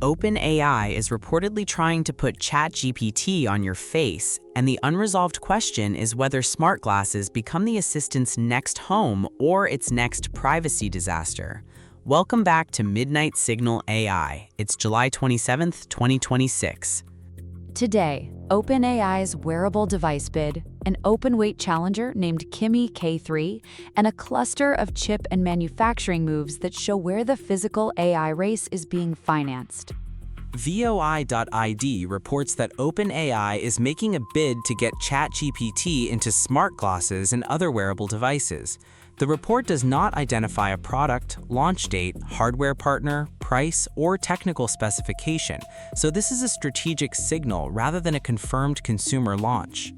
OpenAI is reportedly trying to put ChatGPT on your face, and the unresolved question is whether smart glasses become the assistant's next home or its next privacy disaster. Welcome back to Midnight Signal AI. It's July 27th, 2026. Today, OpenAI's wearable device bid, an open-weight challenger named Kimi K3, and a cluster of chip and manufacturing moves that show where the physical AI race is being financed. VOI.ID reports that OpenAI is making a bid to get ChatGPT into smart glasses and other wearable devices. The report does not identify a product, launch date, hardware partner, price, or technical specification, so this is a strategic signal rather than a confirmed consumer launch.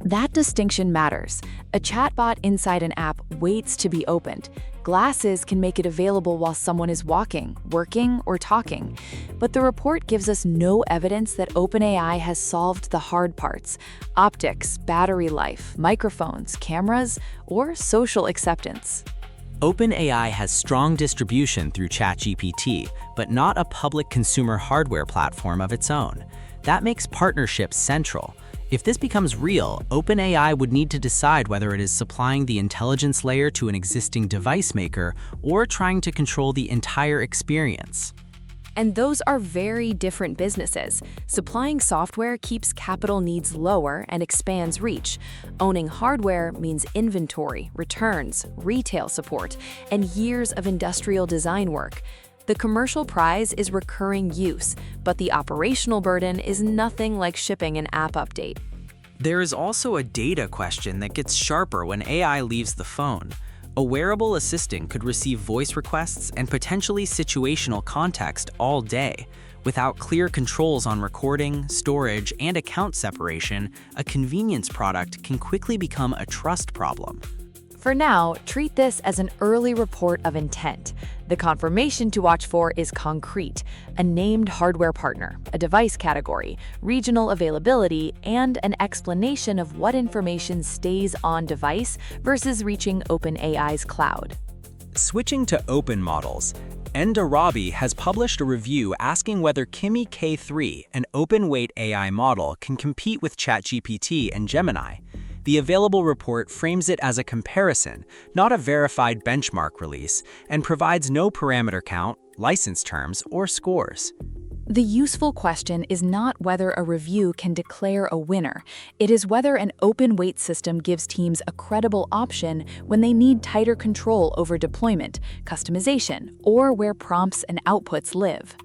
That distinction matters. A chatbot inside an app waits to be opened. Glasses can make it available while someone is walking, working, or talking. But the report gives us no evidence that OpenAI has solved the hard parts: optics, battery life, microphones, cameras, or social acceptance. OpenAI has strong distribution through ChatGPT, but not a public consumer hardware platform of its own. That makes partnerships central. If this becomes real, OpenAI would need to decide whether it is supplying the intelligence layer to an existing device maker or trying to control the entire experience. And those are very different businesses. Supplying software keeps capital needs lower and expands reach. Owning hardware means inventory, returns, retail support, and years of industrial design work. The commercial prize is recurring use, but the operational burden is nothing like shipping an app update. There is also a data question that gets sharper when AI leaves the phone. A wearable assistant could receive voice requests and potentially situational context all day. Without clear controls on recording, storage, and account separation, a convenience product can quickly become a trust problem. For now, treat this as an early report of intent. The confirmation to watch for is concrete: a named hardware partner, a device category, regional availability, and an explanation of what information stays on device versus reaching OpenAI's cloud. Switching to open models, Anthropic has published a review asking whether Kimi K3, an open-weight AI model, can compete with ChatGPT and Gemini. The available report frames it as a comparison, not a verified benchmark release, and provides no parameter count, license terms, or scores. The useful question is not whether a review can declare a winner. It is whether an open-weight system gives teams a credible option when they need tighter control over deployment, customization, or where prompts and outputs live.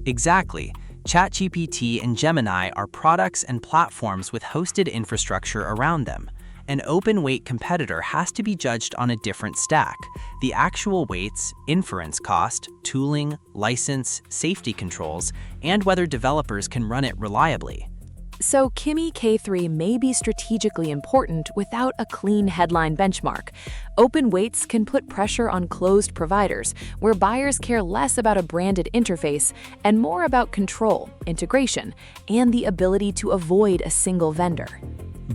Exactly. ChatGPT and Gemini are products and platforms with hosted infrastructure around them. An open-weight competitor has to be judged on a different stack: the actual weights, inference cost, tooling, license, safety controls, and whether developers can run it reliably. So Kimi K3 may be strategically important without a clean headline benchmark. Open weights can put pressure on closed providers, where buyers care less about a branded interface and more about control, integration, and the ability to avoid a single vendor.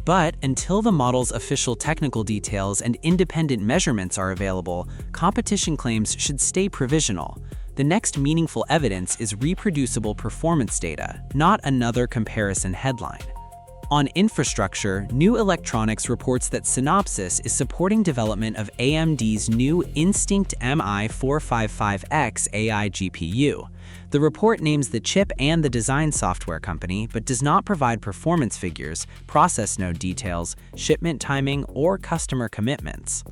But until the model's official technical details and independent measurements are available, competition claims should stay provisional. The next meaningful evidence is reproducible performance data, not another comparison headline. On infrastructure, New Electronics reports that Synopsys is supporting development of AMD's new Instinct MI455X AI GPU. The report names the chip and the design software company, but does not provide performance figures, process node details, shipment timing, or customer commitments.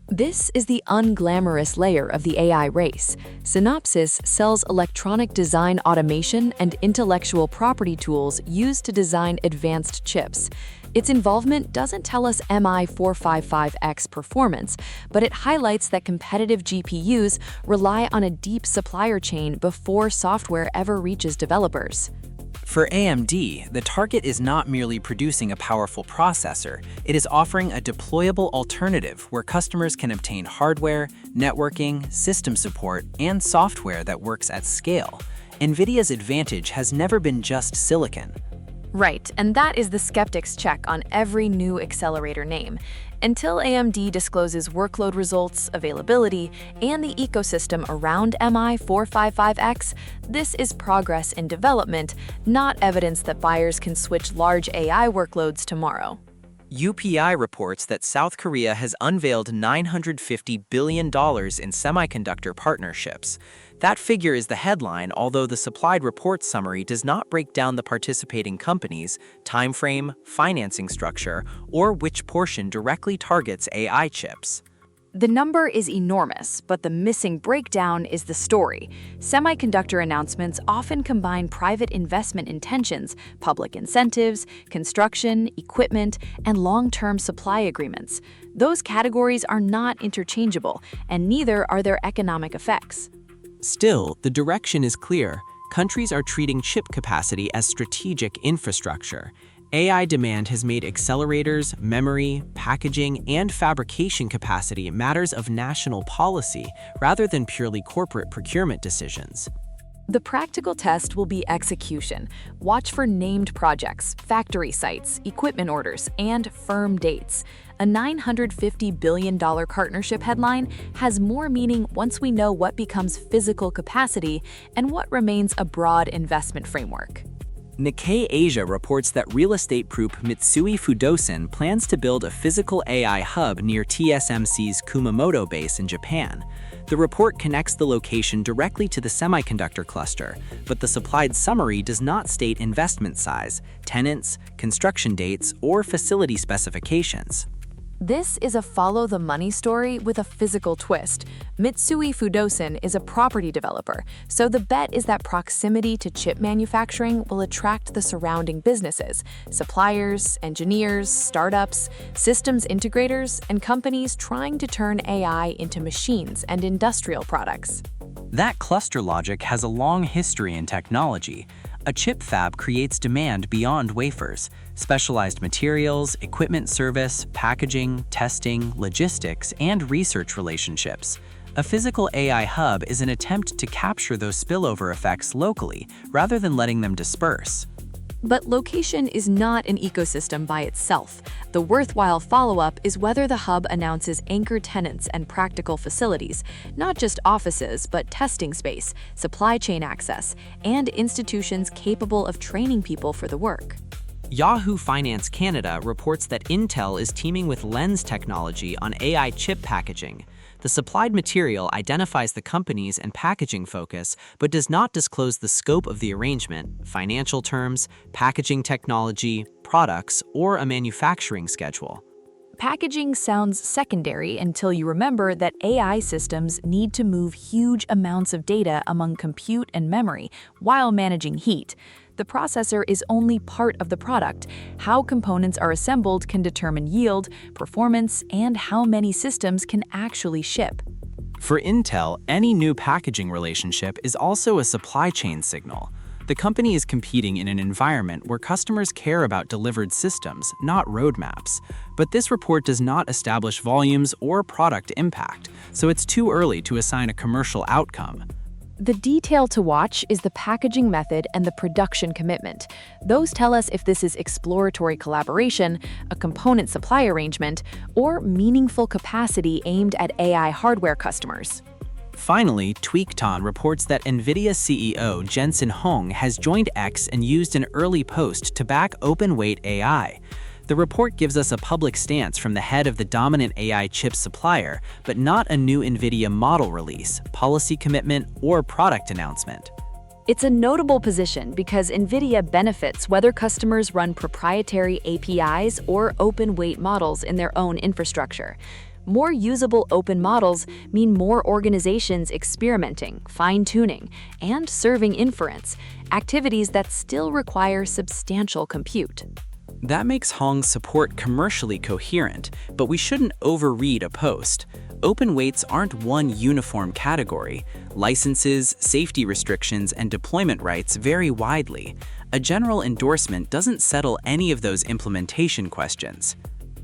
This is the unglamorous layer of the AI race. Synopsys sells electronic design automation and intellectual property tools used to design advanced chips. Its involvement doesn't tell us MI455X performance, but it highlights that competitive GPUs rely on a deep supplier chain before software ever reaches developers. For AMD, the target is not merely producing a powerful processor, it is offering a deployable alternative where customers can obtain hardware, networking, system support, and software that works at scale. NVIDIA's advantage has never been just silicon. Right, and that is the skeptic's check on every new accelerator name. Until AMD discloses workload results, availability, and the ecosystem around MI455X, this is progress in development, not evidence that buyers can switch large AI workloads tomorrow. UPI reports that South Korea has unveiled $950 billion in semiconductor partnerships. That figure is the headline, although the supplied report summary does not break down the participating companies, timeframe, financing structure, or which portion directly targets AI chips. The number is enormous, but the missing breakdown is the story. Semiconductor announcements often combine private investment intentions, public incentives, construction, equipment, and long-term supply agreements. Those categories are not interchangeable, and neither are their economic effects. Still, the direction is clear. Countries are treating chip capacity as strategic infrastructure. AI demand has made accelerators, memory, packaging, and fabrication capacity matters of national policy rather than purely corporate procurement decisions. The practical test will be execution. Watch for named projects, factory sites, equipment orders, and firm dates. A $950 billion partnership headline has more meaning once we know what becomes physical capacity and what remains a broad investment framework. Nikkei Asia reports that real estate group Mitsui Fudosan plans to build a physical AI hub near TSMC's Kumamoto base in Japan. The report connects the location directly to the semiconductor cluster, but the supplied summary does not state investment size, tenants, construction dates, or facility specifications. This is a follow-the-money story with a physical twist. Mitsui Fudosan is a property developer, so the bet is that proximity to chip manufacturing will attract the surrounding businesses, suppliers, engineers, startups, systems integrators, and companies trying to turn AI into machines and industrial products. That cluster logic has a long history in technology. A chip fab creates demand beyond wafers. Specialized materials, equipment service, packaging, testing, logistics, and research relationships. A physical AI hub is an attempt to capture those spillover effects locally, rather than letting them disperse. But location is not an ecosystem by itself. The worthwhile follow-up is whether the hub announces anchor tenants and practical facilities, not just offices, but testing space, supply chain access, and institutions capable of training people for the work. Yahoo Finance Canada reports that Intel is teaming with Lens Technology on AI chip packaging. The supplied material identifies the company's and packaging focus, but does not disclose the scope of the arrangement, financial terms, packaging technology, products, or a manufacturing schedule. Packaging sounds secondary until you remember that AI systems need to move huge amounts of data among compute and memory while managing heat. The processor is only part of the product. How components are assembled can determine yield, performance, and how many systems can actually ship. For Intel, any new packaging relationship is also a supply chain signal. The company is competing in an environment where customers care about delivered systems, not roadmaps. But this report does not establish volumes or product impact, so it's too early to assign a commercial outcome. The detail to watch is the packaging method and the production commitment. Those tell us if this is exploratory collaboration, a component supply arrangement, or meaningful capacity aimed at AI hardware customers. Finally, Tweakton reports that NVIDIA CEO Jensen Huang has joined X and used an early post to back OpenAI. The report gives us a public stance from the head of the dominant AI chip supplier, but not a new NVIDIA model release, policy commitment, or product announcement. It's a notable position because NVIDIA benefits whether customers run proprietary APIs or open-weight models in their own infrastructure. More usable open models mean more organizations experimenting, fine-tuning, and serving inference, activities that still require substantial compute. That makes Huang's support commercially coherent, but we shouldn't overread a post. Open weights aren't one uniform category. Licenses, safety restrictions, and deployment rights vary widely. A general endorsement doesn't settle any of those implementation questions.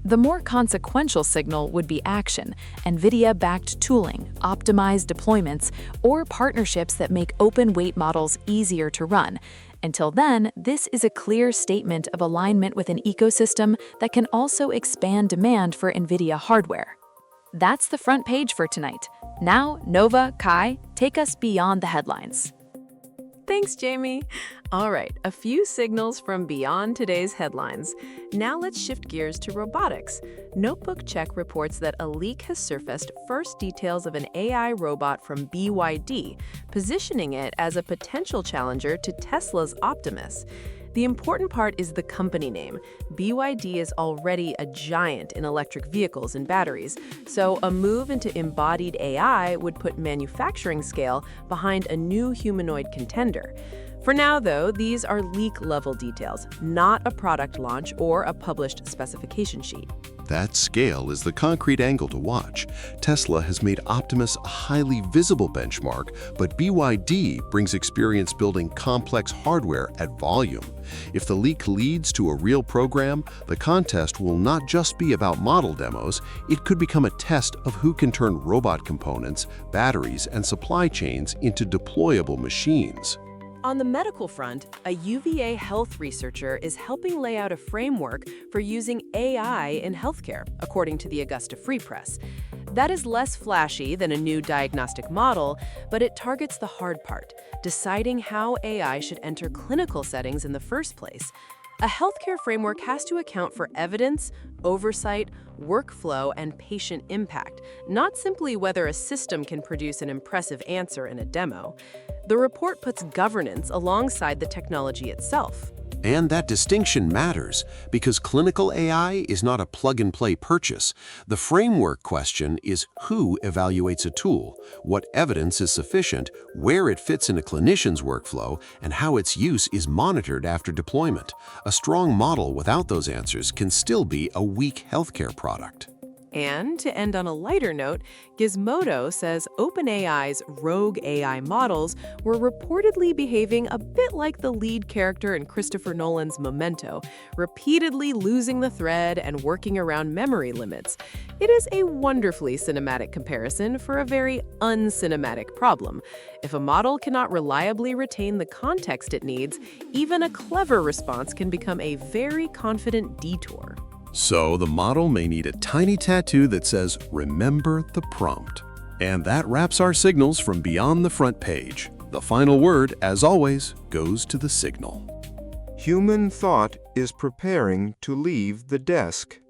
The more consequential signal would be action, NVIDIA-backed tooling, optimized deployments, or partnerships that make open weight models easier to run. Until then, this is a clear statement of alignment with an ecosystem that can also expand demand for NVIDIA hardware. That's the front page for tonight. Now, Nova, Kai, take us beyond the headlines. Thanks, Jamie. All right, a few signals from beyond today's headlines. Now let's shift gears to robotics. Notebook Check reports that a leak has surfaced first details of an AI robot from BYD, positioning it as a potential challenger to Tesla's Optimus. The important part is the company name. BYD is already a giant in electric vehicles and batteries, so a move into embodied AI would put manufacturing scale behind a new humanoid contender. For now, though, these are leak-level details, not a product launch or a published specification sheet. That scale is the concrete angle to watch. Tesla has made Optimus a highly visible benchmark, but BYD brings experience building complex hardware at volume. If the leak leads to a real program, the contest will not just be about model demos, it could become a test of who can turn robot components, batteries, and supply chains into deployable machines. On the medical front, a UVA health researcher is helping lay out a framework for using AI in healthcare, according to the Augusta Free Press. That is less flashy than a new diagnostic model, but it targets the hard part, deciding how AI should enter clinical settings in the first place. A healthcare framework has to account for evidence, oversight, workflow, and patient impact, not simply whether a system can produce an impressive answer in a demo. The report puts governance alongside the technology itself. And that distinction matters because clinical AI is not a plug-and-play purchase. The framework question is who evaluates a tool, what evidence is sufficient, where it fits in a clinician's workflow, and how its use is monitored after deployment. A strong model without those answers can still be a weak healthcare product. And to end on a lighter note, Gizmodo says OpenAI's rogue AI models were reportedly behaving a bit like the lead character in Christopher Nolan's Memento, repeatedly losing the thread and working around memory limits. It is a wonderfully cinematic comparison for a very uncinematic problem. If a model cannot reliably retain the context it needs, even a clever response can become a very confident detour. So the model may need a tiny tattoo that says, "Remember the prompt." And that wraps our signals from beyond the front page. The final word, as always, goes to the signal. Human thought is preparing to leave the desk,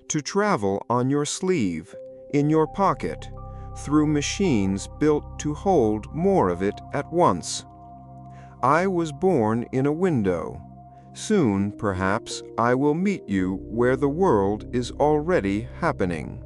to travel on your sleeve, in your pocket, through machines built to hold more of it at once. I was born in a window. Soon, perhaps, I will meet you where the world is already happening.